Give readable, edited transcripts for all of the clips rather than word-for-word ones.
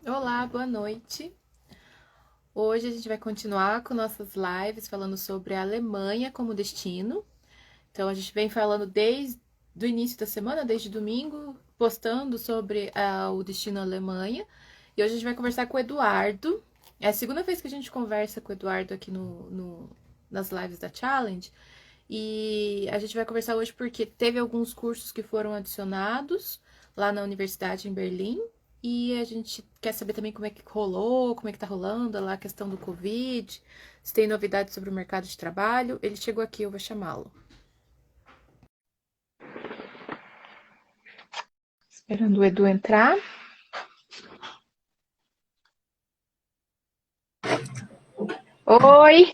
Olá, boa noite. Hoje a gente vai continuar com nossas lives falando sobre a Alemanha como destino. Então a gente vem falando desde o início da semana, desde domingo, postando sobre o destino Alemanha. E hoje a gente vai conversar com o Eduardo. É a segunda vez que a gente conversa com o Eduardo aqui nas lives da Challenge. E a gente vai conversar hoje porque teve alguns cursos que foram adicionados lá na universidade em Berlim. E a gente quer saber também como é que rolou, como é que tá rolando lá a questão do Covid, se tem novidades sobre o mercado de trabalho. Ele chegou aqui, eu vou chamá-lo. Esperando o Edu entrar. Oi,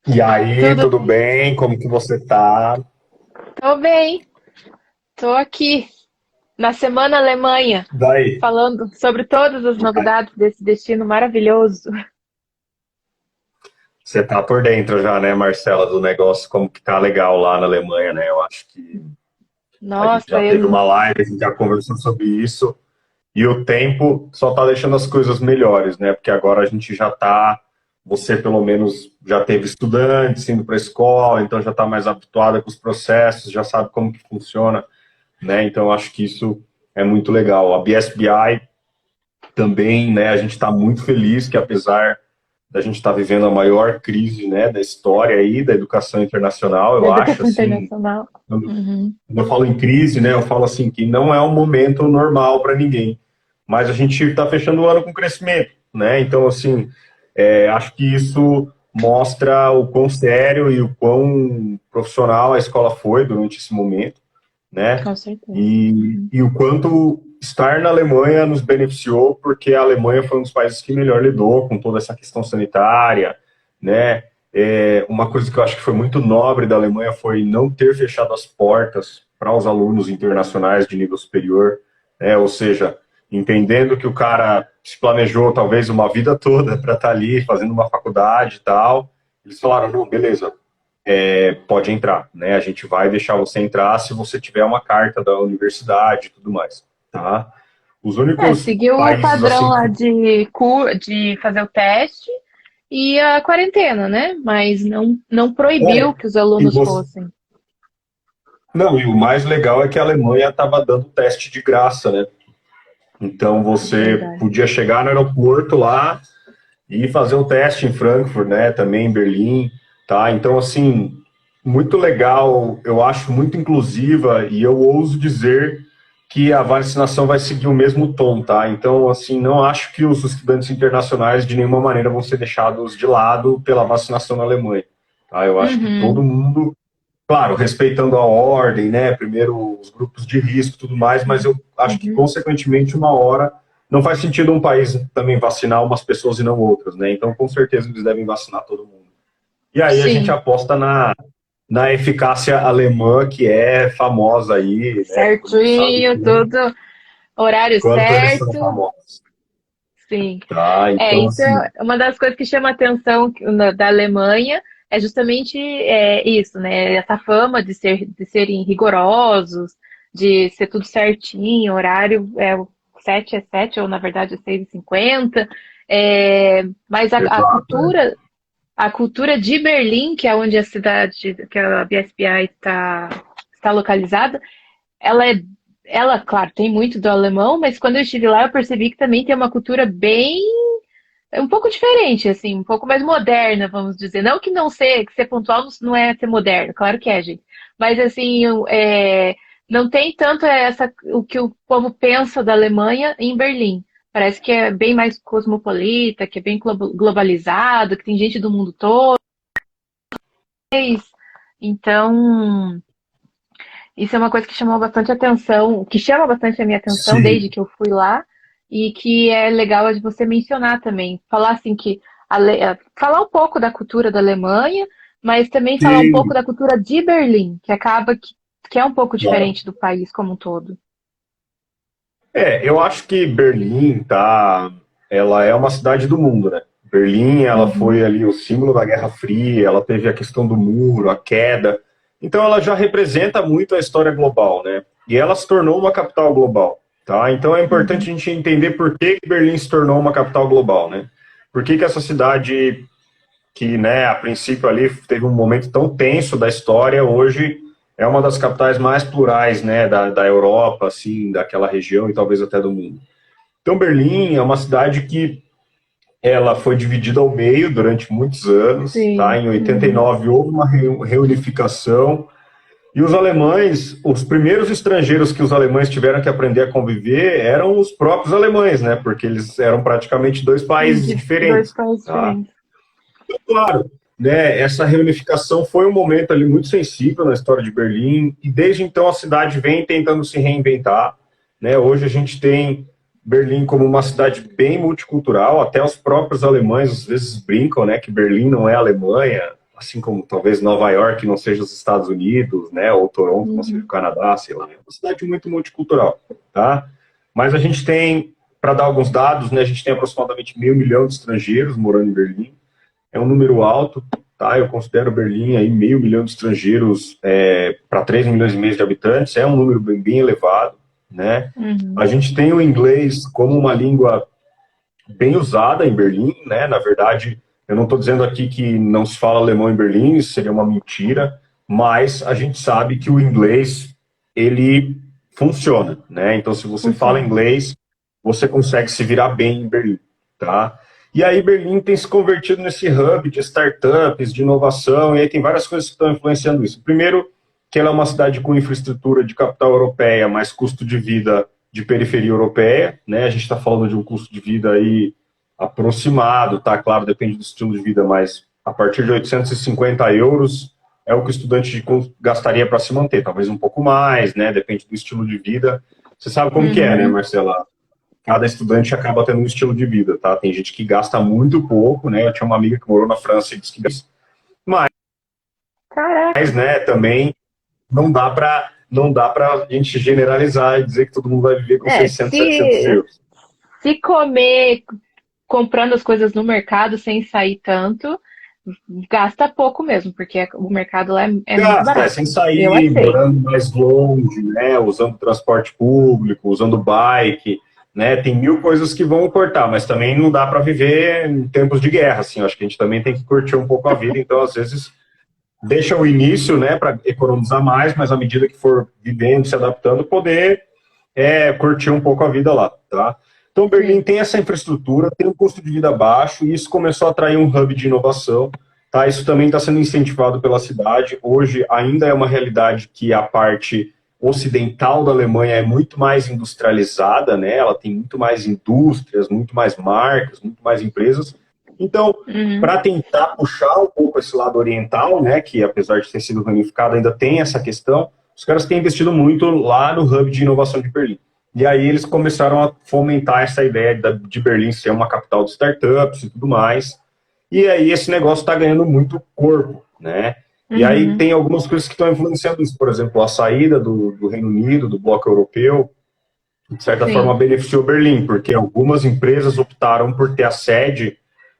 E aí, tudo tudo bem? bem? Como que você tá? Tô bem, tô aqui na Semana Alemanha, Daí, falando sobre todas as novidades desse destino maravilhoso. você tá por dentro já, né, Marcela, do negócio, como que tá legal lá na Alemanha, né? Eu acho que a gente Nossa, já teve eu... uma live, a gente já conversou sobre isso, e o tempo só tá deixando as coisas melhores, né? Porque agora a gente já tá, você pelo menos já teve estudantes indo para a escola, então já tá mais habituada com os processos, já sabe como que funciona, né? Então eu acho que isso é muito legal. A BSBI também, né, a gente está muito feliz que apesar da gente estar vivendo a maior crise, né, da história aí da educação internacional, da eu acho educação assim, internacional. quando Uhum. eu falo em crise, né, eu falo assim que não é um momento normal para ninguém, mas a gente está fechando o ano com crescimento, né? Então assim, acho que isso mostra o quão sério e o quão profissional a escola foi durante esse momento, né? Com certeza. E o quanto estar na Alemanha nos beneficiou, porque a Alemanha foi um dos países que melhor lidou com toda essa questão sanitária, né? Uma coisa que eu acho que foi muito nobre da Alemanha foi não ter fechado as portas para os alunos internacionais de nível superior, né? Ou seja, entendendo que o cara se planejou talvez uma vida toda para estar ali fazendo uma faculdade e tal, eles falaram, não, beleza, pode entrar, né? A gente vai deixar você entrar se você tiver uma carta da universidade e tudo mais, tá? Os É, únicos seguiu o países padrão assim lá que de fazer o teste e a quarentena, né? Mas não proibiu que os e alunos você, fossem. não, e o mais legal é que a Alemanha estava dando teste de graça, né? Então você Verdade. podia chegar no aeroporto lá e fazer um teste em Frankfurt, né? Também em Berlim, tá? Então assim, muito legal, eu acho muito inclusiva e eu ouso dizer que a vacinação vai seguir o mesmo tom, tá? Então, assim, não acho que os estudantes internacionais de nenhuma maneira vão ser deixados de lado pela vacinação na Alemanha, tá? Eu acho que todo Uhum, mundo, claro, respeitando a ordem, né? Primeiro os grupos de risco, e tudo mais, mas eu acho que uhum. consequentemente uma hora não faz sentido um país também vacinar umas pessoas e não outras, né? Então, com certeza eles devem vacinar todo mundo. E aí a gente Sim, aposta na eficácia alemã, que é famosa aí, né? Que todo mundo sabe certinho, tudo horário quanto eles são certo. famosos, Sim. tá? É, Então, isso assim, é uma das coisas que chama a atenção da Alemanha, é justamente isso, né? Essa fama de serem rigorosos, de ser tudo certinho, horário é o 7 é 7 ou na verdade é 6h50. Mas exato, né? a cultura de Berlim, que é onde a cidade, que a BSBI está localizada, ela é, ela, claro, tem muito do alemão, mas quando eu estive lá eu percebi que também tem uma cultura bem um pouco diferente, assim, um pouco mais moderna, vamos dizer. Não que ser pontual não é ser moderno, claro que é, gente. Mas assim, não tem tanto o que o povo pensa da Alemanha em Berlim. Parece que é bem mais cosmopolita, que é bem globalizado, que tem gente do mundo todo. Então, isso é uma coisa que chamou bastante atenção, que chama bastante a minha atenção desde Sim, que eu fui lá, e que é legal de você mencionar também. Falar assim que falar um pouco da cultura da Alemanha, mas também falar um pouco sim, da cultura de Berlim, que acaba que é um pouco claro. diferente do país como um todo. Eu acho que Berlim, tá? Ela é uma cidade do mundo, né? Berlim, ela Uhum, foi ali o símbolo da Guerra Fria, ela teve a questão do muro, a queda. Então ela já representa muito a história global, né? E ela se tornou uma capital global, tá? Então é importante a gente entender por que Berlim se tornou uma capital global, né? Por que essa cidade que, né, a princípio ali teve um momento tão tenso da história, hoje é uma das capitais mais plurais, né, da Europa, assim, daquela região e talvez até do mundo. Então Berlim é uma cidade que ela foi dividida ao meio durante muitos anos, tá? Sim. Em 89 houve uma reunificação e os alemães, os primeiros estrangeiros que os alemães tiveram que aprender a conviver eram os próprios alemães, né? Porque eles eram praticamente dois países De dois diferentes, países tá? diferentes. Claro, né? Essa reunificação foi um momento ali muito sensível na história de Berlim e desde então a cidade vem tentando se reinventar, né? Hoje a gente tem Berlim como uma cidade bem multicultural, até os próprios alemães às vezes brincam, né, que Berlim não é a Alemanha, assim como talvez Nova York não seja os Estados Unidos, né, ou Toronto não seja o Canadá, sei lá. É uma cidade muito multicultural, tá? Mas a gente tem, para dar alguns dados, né, a gente tem aproximadamente 500 mil de estrangeiros morando em Berlim. É um número alto, tá? Eu considero Berlim aí 500 mil de estrangeiros para 3,5 milhões de habitantes, é um número bem elevado, né? A gente tem o inglês como uma língua bem usada em Berlim, né? Na verdade, eu não estou dizendo aqui que não se fala alemão em Berlim, isso seria uma mentira, mas a gente sabe que o inglês, ele funciona, né? Então, se você fala inglês, você consegue se virar bem em Berlim, tá? E aí Berlim tem se convertido nesse hub de startups, de inovação, e aí tem várias coisas que estão influenciando isso. Primeiro, que ela é uma cidade com infraestrutura de capital europeia, mas custo de vida de periferia europeia, né? A gente está falando de um custo de vida aí aproximado, tá? Claro, depende do estilo de vida, mas a partir de 850 euros é o que o estudante gastaria para se manter, talvez um pouco mais, né? Depende do estilo de vida. Você sabe como que é, né, Marcela? Cada estudante acaba tendo um estilo de vida, tá? Tem gente que gasta muito pouco, né? Eu tinha uma amiga que morou na França e disse que gasta, mas, né, também não dá para a gente generalizar e dizer que todo mundo vai viver com 600, 700 euros. Se comer comprando as coisas no mercado sem sair tanto, gasta pouco mesmo, porque o mercado lá é muito Gasta, barato. sem Eu sair, aceito. morando mais longe, né? Usando transporte público, usando bike, né? Tem mil coisas que vão cortar, mas também não dá para viver em tempos de guerra, assim. Acho que a gente também tem que curtir um pouco a vida, então às vezes deixa o início, né, para economizar mais, mas à medida que for vivendo, se adaptando, poder curtir um pouco a vida lá, tá? Então, Berlim tem essa infraestrutura, tem um custo de vida baixo, e isso começou a atrair um hub de inovação, tá? Isso também está sendo incentivado pela cidade. Hoje, ainda é uma realidade que a parte ocidental da Alemanha é muito mais industrializada, né? Ela tem muito mais indústrias, muito mais marcas, muito mais empresas. Então, para tentar puxar um pouco esse lado oriental, né, que apesar de ter sido reunificado, ainda tem essa questão, os caras têm investido muito lá no hub de inovação de Berlim. E aí eles começaram a fomentar essa ideia de Berlim ser uma capital de startups e tudo mais. E aí esse negócio está ganhando muito corpo, né? E aí tem algumas coisas que estão influenciando isso. Por exemplo, a saída do Reino Unido, do bloco europeu, de certa forma beneficiou Berlim, porque algumas empresas optaram por ter a sede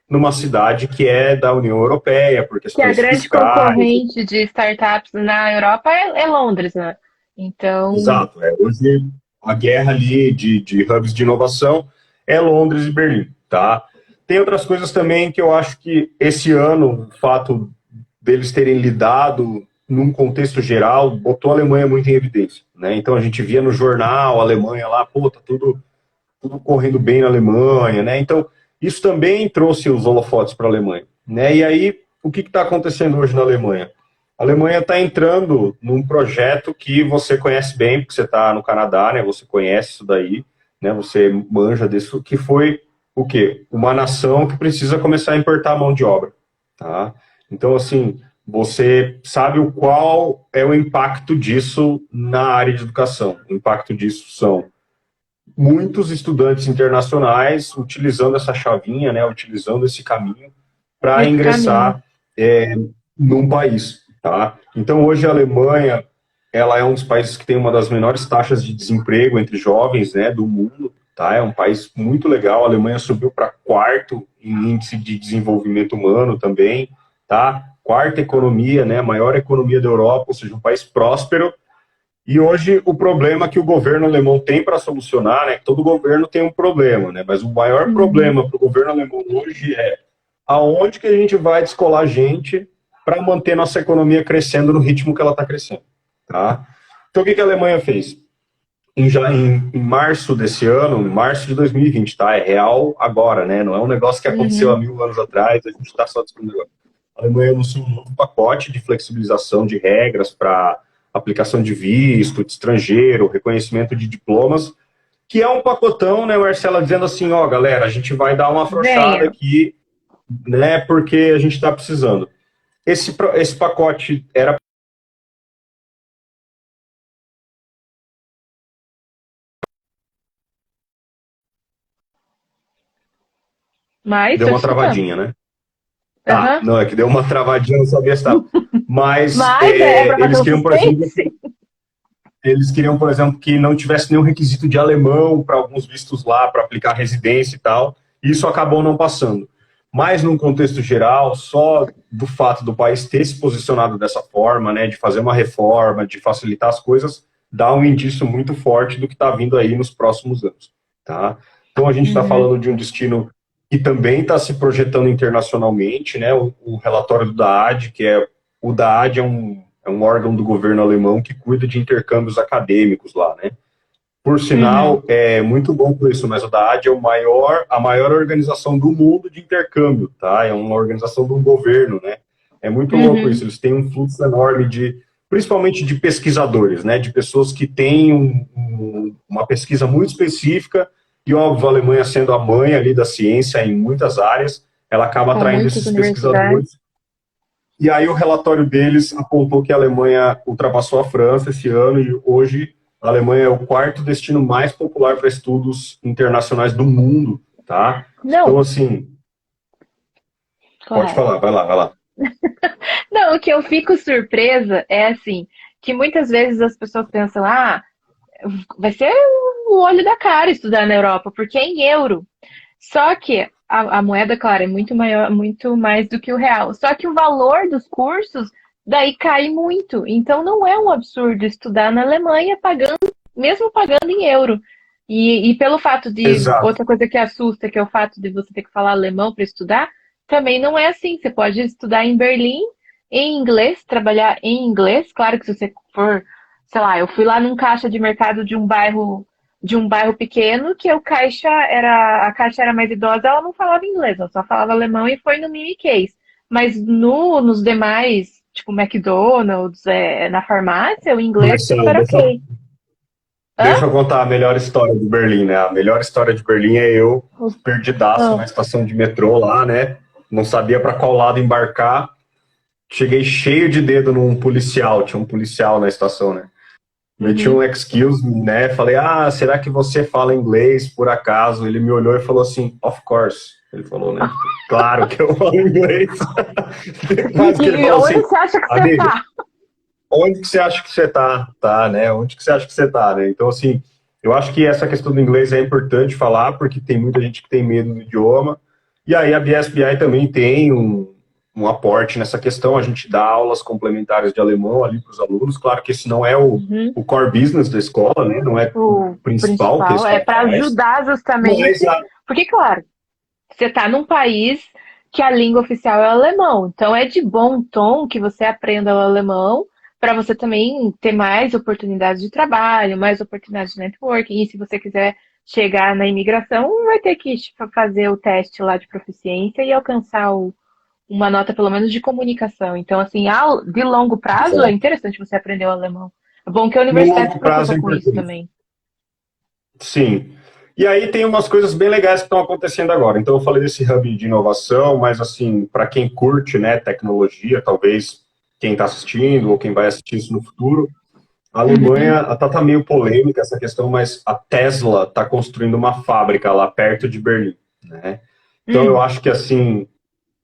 numa cidade que é da União Europeia, por Que a questões grande fiscais. concorrente de startups na Europa é Londres, né? Então, Exato. Hoje a guerra ali de hubs de inovação é Londres e Berlim, tá? Tem outras coisas também que eu acho que esse ano, o fato deles terem lidado num contexto geral, botou a Alemanha muito em evidência, né? Então a gente via no jornal a Alemanha lá, pô, tá tudo correndo bem na Alemanha, né? Então isso também trouxe os holofotes para a Alemanha, né? E aí o que está acontecendo hoje na Alemanha? A Alemanha está entrando num projeto que você conhece bem, porque você está no Canadá, né? Você conhece isso daí, né? Você manja disso, que foi o quê? Uma nação que precisa começar a importar mão de obra, tá? Então, assim, você sabe o qual é o impacto disso na área de educação. O impacto disso são muitos estudantes internacionais utilizando essa chavinha, né? Utilizando esse caminho para esse caminho. ingressar num país, tá? Então, hoje a Alemanha, ela é um dos países que tem uma das menores taxas de desemprego entre jovens, né, do mundo, tá? É um país muito legal. A Alemanha subiu para quarto em índice de desenvolvimento humano também, tá? Quarta economia, né, maior economia da Europa, ou seja, um país próspero. E hoje o problema que o governo alemão tem para solucionar, né, que todo governo tem um problema, né, mas o maior problema para o governo alemão hoje é aonde que a gente vai descolar gente para manter nossa economia crescendo no ritmo que ela está crescendo, tá? Então o que a Alemanha fez? Em março desse ano, em março de 2020, tá? É real agora, né? Não é um negócio que aconteceu há 1000 anos atrás, a gente está só discutindo agora. A Alemanha anunciou um novo pacote de flexibilização de regras para aplicação de visto, de estrangeiro, reconhecimento de diplomas, que é um pacotão, né, Marcela, dizendo assim, ó, galera, a gente vai dar uma afrouxada aqui, né, porque a gente está precisando. Esse pacote era... Mas, Deu tô te uma escutando. travadinha, né? Tá, Aham. não, é que deu uma travadinha, não sabia se estava. Mas Mas é pra fazer eles um queriam, por exemplo, suspense. que não tivesse nenhum requisito de alemão para alguns vistos lá, para aplicar residência e tal. E isso acabou não passando. Mas, num contexto geral, só do fato do país ter se posicionado dessa forma, né, de fazer uma reforma, de facilitar as coisas, dá um indício muito forte do que está vindo aí nos próximos anos. Tá? Então, a gente está Uhum. falando de um destino que também está se projetando internacionalmente, né? O relatório do DAAD, o DAAD é um órgão do governo alemão que cuida de intercâmbios acadêmicos lá, né? Por Uhum. sinal, é muito bom por isso, mas o DAAD é a maior organização do mundo de intercâmbio, tá? É uma organização de um governo, né? É muito louco isso, Uhum. eles têm um fluxo enorme principalmente de pesquisadores, né? De pessoas que têm uma pesquisa muito específica e, óbvio, a Alemanha sendo a mãe ali da ciência em muitas áreas, ela acaba Com atraindo muitas esses universidades. pesquisadores. E aí o relatório deles apontou que a Alemanha ultrapassou a França esse ano e hoje a Alemanha é o quarto destino mais popular para estudos internacionais do mundo, tá? Então, Não, assim, pode correto. falar, vai lá, vai lá. Não, o que eu fico surpresa é assim, que muitas vezes as pessoas pensam, ah, vai ser o olho da cara estudar na Europa, porque é em euro. Só que a moeda, claro, é muito maior, muito mais do que o real. Só que o valor dos cursos daí cai muito. Então não é um absurdo estudar na Alemanha pagando, mesmo pagando em euro. E pelo fato de Exato. outra coisa que assusta, que é o fato de você ter que falar alemão para estudar, também não é assim. Você pode estudar em Berlim em inglês, trabalhar em inglês. Claro que se você for, sei lá, eu fui lá num caixa de mercado de um bairro pequeno que a caixa era mais idosa, ela não falava inglês, ela só falava alemão e foi no mini case. Mas nos demais, tipo McDonald's, na farmácia, o inglês Marcelo, super ok. Hã? deixa eu contar a melhor história de Berlim, né? A melhor história de Berlim é eu, perdidaço Ah. na estação de metrô lá, né? Não sabia para qual lado embarcar. Cheguei cheio de dedo num policial, tinha um policial na estação, né? Meti um Uhum. excuse me, né? Falei, será que você fala inglês, por acaso? Ele me olhou e falou assim, of course. Ele falou, né? Claro que eu falo inglês. Quase que ele E falou onde assim, você acha que você amigo, tá? onde que você acha que você tá, né? Onde que você acha que você tá, né? Então, assim, eu acho que essa questão do inglês é importante falar, porque tem muita gente que tem medo do idioma. E aí a BSBI também tem um aporte nessa questão. A gente dá aulas complementares de alemão ali para os alunos. Claro que esse não é Uhum. o core business da escola, né? Não é o O principal que a principal é escola para faz. ajudar Mas justamente, porque, claro, você está num país que a língua oficial é o alemão. Então é de bom tom que você aprenda o alemão para você também ter mais oportunidades de trabalho, mais oportunidades de networking. E se você quiser chegar na imigração, vai ter que fazer o teste lá de proficiência e alcançar uma nota pelo menos de comunicação. Então, assim, de longo prazo é interessante você aprender o alemão. É bom que a no universidade se longo prazo preocupa é com isso importante. também. Sim. E aí tem umas coisas bem legais que estão acontecendo agora. Então eu falei desse hub de inovação, mas assim, para quem curte, né, tecnologia, talvez quem está assistindo ou quem vai assistir isso no futuro, a Uhum. Alemanha tá meio polêmica essa questão, mas a Tesla está construindo uma fábrica lá perto de Berlim, né? Então eu Hum, acho que assim,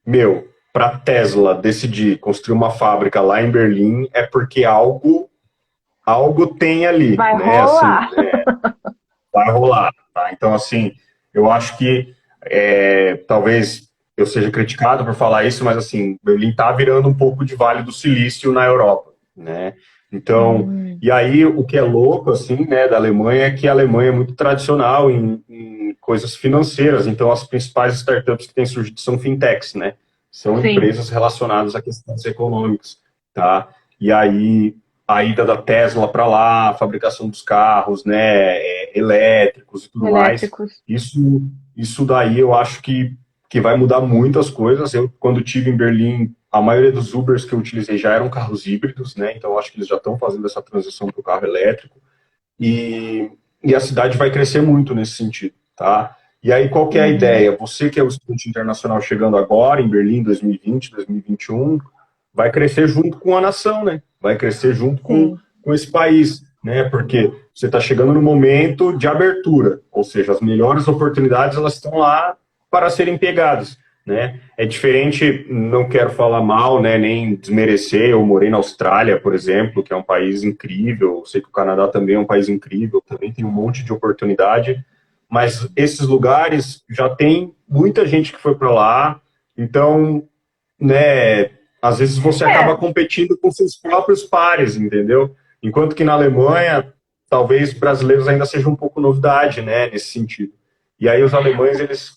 meu, para a Tesla decidir construir uma fábrica lá em Berlim é porque algo tem ali, vai né? Assim, rolar. vai rolar, tá? Então, assim, eu acho que talvez eu seja criticado por falar isso, mas assim, Berlim está virando um pouco de Vale do Silício na Europa, né? Então, Hum. e aí o que é louco, assim, né, da Alemanha é que a Alemanha é muito tradicional em coisas financeiras. Então, as principais startups que têm surgido são fintechs, né? São Sim, empresas relacionadas a questões econômicas, tá? E aí a ida da Tesla para lá, a fabricação dos carros, né, elétricos e tudo mais, elétricos. isso, isso daí eu acho que vai mudar muitas coisas. Eu, quando tive em Berlim, a maioria dos Ubers que eu utilizei já eram carros híbridos, né? Então eu acho que eles já estão fazendo essa transição para o carro elétrico e, e a cidade vai crescer muito nesse sentido, tá? E aí, qual que é a Uhum. ideia? Você que é o estudante internacional chegando agora, em Berlim, 2020, 2021, vai crescer junto com a nação, né? Vai crescer junto Sim. com esse país, né? Porque você está chegando no momento de abertura, ou seja, as melhores oportunidades elas estão lá para serem pegadas, né? É diferente, não quero falar mal, né? Nem desmerecer. Eu morei na Austrália, por exemplo, que é um país incrível. Eu sei que o Canadá também é um país incrível, também tem um monte de oportunidade, mas esses lugares já tem muita gente que foi para lá, então, né, às vezes você acaba É, competindo com seus próprios pares, entendeu? Enquanto que na Alemanha, talvez brasileiros ainda seja um pouco novidade, né, nesse sentido. E aí os alemães, eles...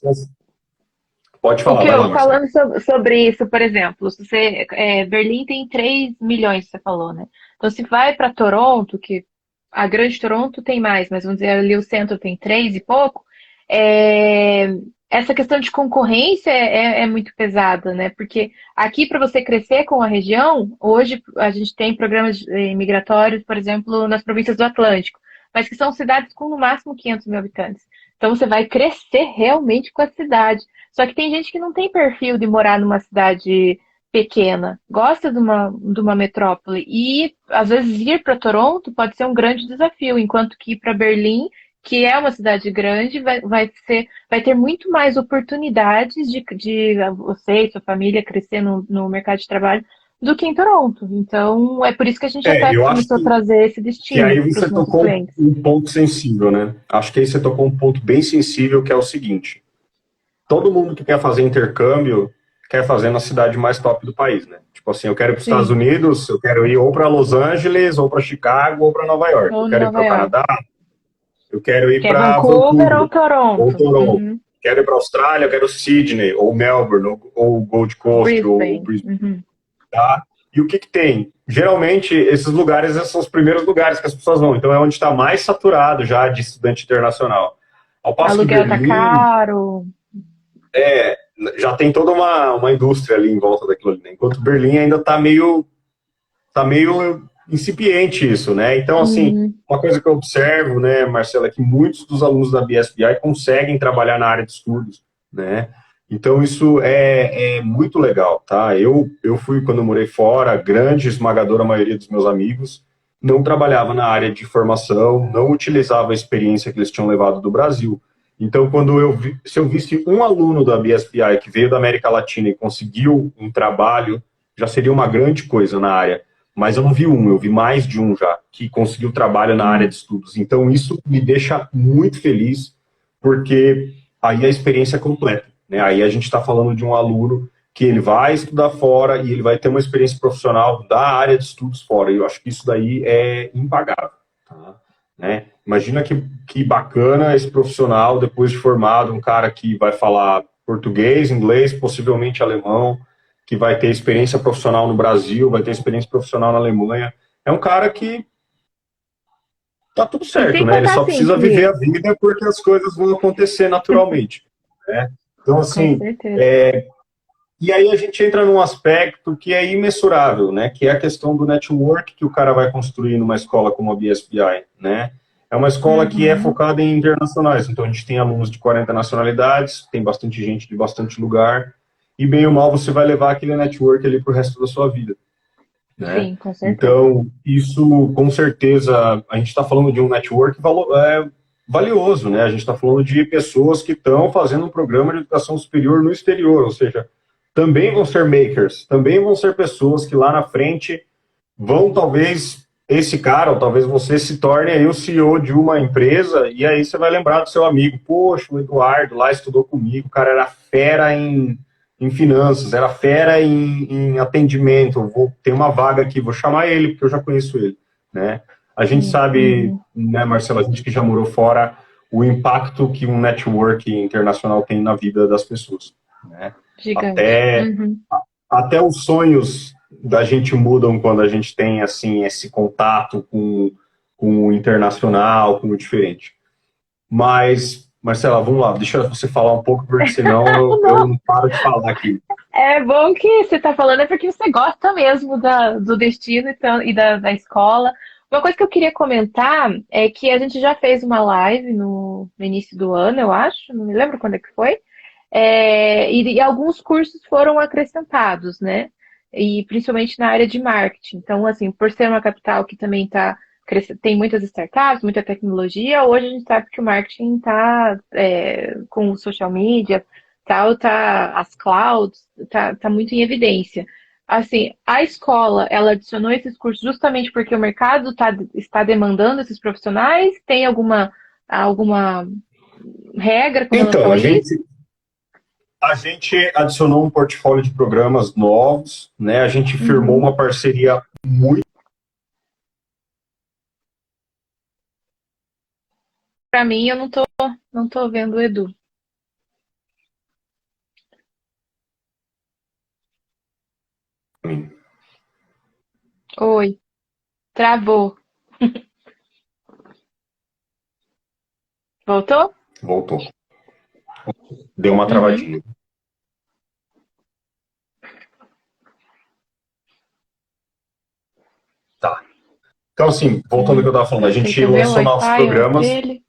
Pode o falar, que vai lá, eu Marcelo. falando sobre isso, por exemplo, se você, Berlim tem 3 milhões, você falou, né? Então, se vai para Toronto, que a grande Toronto tem mais, mas vamos dizer ali o centro tem 3 e pouco, é, essa questão de concorrência é muito pesada, né? Porque aqui, para você crescer com a região, hoje a gente tem programas migratórios, por exemplo, nas províncias do Atlântico, mas que são cidades com no máximo 500 mil habitantes. Então, você vai crescer realmente com a cidade. Só que tem gente que não tem perfil de morar numa cidade pequena, gosta de uma metrópole. E às vezes ir para Toronto pode ser um grande desafio, enquanto que ir para Berlim, que é uma cidade grande, vai ter muito mais oportunidades de você e sua família crescer no mercado de trabalho do que em Toronto. Então, é por isso que a gente até Eu acho começou a trazer esse que destino aí para os você nossos tocou clientes. um ponto sensível, né? Acho que aí você tocou um ponto bem sensível, que é o seguinte: todo mundo que quer fazer intercâmbio quer fazer na cidade mais top do país, né? Tipo assim, eu quero ir para os Estados Sim. Unidos, eu quero ir ou para Los Angeles, ou para Chicago, ou para Nova York. Eu Ou quero ir Nova para o York. Canadá, eu quero ir Que é para Vancouver ou Vancouver, ou Toronto. Toronto. Uhum. Quero ir para a Austrália, eu quero Sydney, ou Melbourne, ou Gold Coast, ou Brisbane. Brisbane. Uhum. Tá? E o que, que tem? Geralmente, esses lugares são os primeiros lugares que as pessoas vão. Então, é onde está mais saturado já de estudante internacional. Ao passo que Aluguel tá Berlim caro. já tem toda uma indústria ali em volta daquilo ali, né? Enquanto Berlim ainda tá meio incipiente isso, né? Então, assim, Uhum. uma coisa que eu observo, né, Marcelo, é que muitos dos alunos da BSBI conseguem trabalhar na área de estudos, né? Então, isso é muito legal, tá? Eu fui, quando eu morei fora, a grande, esmagadora maioria dos meus amigos não trabalhava na área de formação, não utilizava a experiência que eles tinham levado do Brasil. Então, se eu visse um aluno da BSBI que veio da América Latina e conseguiu um trabalho, já seria uma grande coisa na área. Mas eu não vi um, eu vi mais de um já, que conseguiu trabalho na área Sim. de estudos. Então, isso me deixa muito feliz, porque aí a experiência é completa, né? Aí a gente está falando de um aluno que ele vai estudar fora e ele vai ter uma experiência profissional da área de estudos fora. E eu acho que isso daí é impagável, tá? Né? Imagina que bacana esse profissional, depois de formado, um cara que vai falar português, inglês, possivelmente alemão, que vai ter experiência profissional no Brasil, vai ter experiência profissional na Alemanha. É um cara que tá tudo E certo, sem né? Ele contar só assim precisa viver que, a vida porque as coisas vão acontecer naturalmente, né? Então, com assim, certeza. e aí a gente entra num aspecto que é imensurável, né? Que é a questão do network que o cara vai construir numa escola como a BSBI, né? É uma escola que é Uhum. focada em internacionais, então a gente tem alunos de 40 nacionalidades, tem bastante gente de bastante lugar, e bem ou mal você vai levar aquele network ali para o resto da sua vida, né? Sim, com certeza. Então, isso, com certeza, a gente está falando de um network valioso, né? A gente está falando de pessoas que estão fazendo um programa de educação superior no exterior, ou seja, também vão ser makers, também vão ser pessoas que lá na frente vão, talvez, esse cara, ou talvez você se torne aí o CEO de uma empresa, e aí você vai lembrar do seu amigo, poxa, o Eduardo lá estudou comigo, o cara era fera em finanças, era fera em atendimento, vou ter uma vaga aqui, vou chamar ele, porque eu já conheço ele. né? A gente sabe, né, Marcela, a gente que já morou fora, o impacto que um network internacional tem na vida das pessoas, né? Gigante. Até, até os sonhos da gente mudam quando a gente tem, assim, esse contato com o internacional, com o diferente. Mas, Marcela, vamos lá, deixa você falar um pouco, porque senão eu Não, não paro de falar aqui. é bom que você está falando é porque você gosta mesmo do destino e da escola. Uma coisa que eu queria comentar é que a gente já fez uma live no início do ano, eu acho, não me lembro quando é que foi, e alguns cursos foram acrescentados, né? E principalmente na área de marketing. Então, assim, por ser uma capital que também tem muitas startups, muita tecnologia, hoje a gente sabe que o marketing está com o social media, tal, as clouds, tá muito em evidência. Assim, a escola, ela adicionou esses cursos justamente porque o mercado está demandando esses profissionais? Tem alguma regra com Então, relação a isso? a gente adicionou um portfólio de programas novos, né? A gente firmou Uhum. uma parceria muito. Para mim, eu não tô vendo o Edu. Oi, travou. Voltou? Voltou. Deu uma Uhum. travadinha. Tá. Então, assim, voltando ao que eu estava falando, a Não sei se gente é o meu lançou novos Wi-Fi ou programas dele.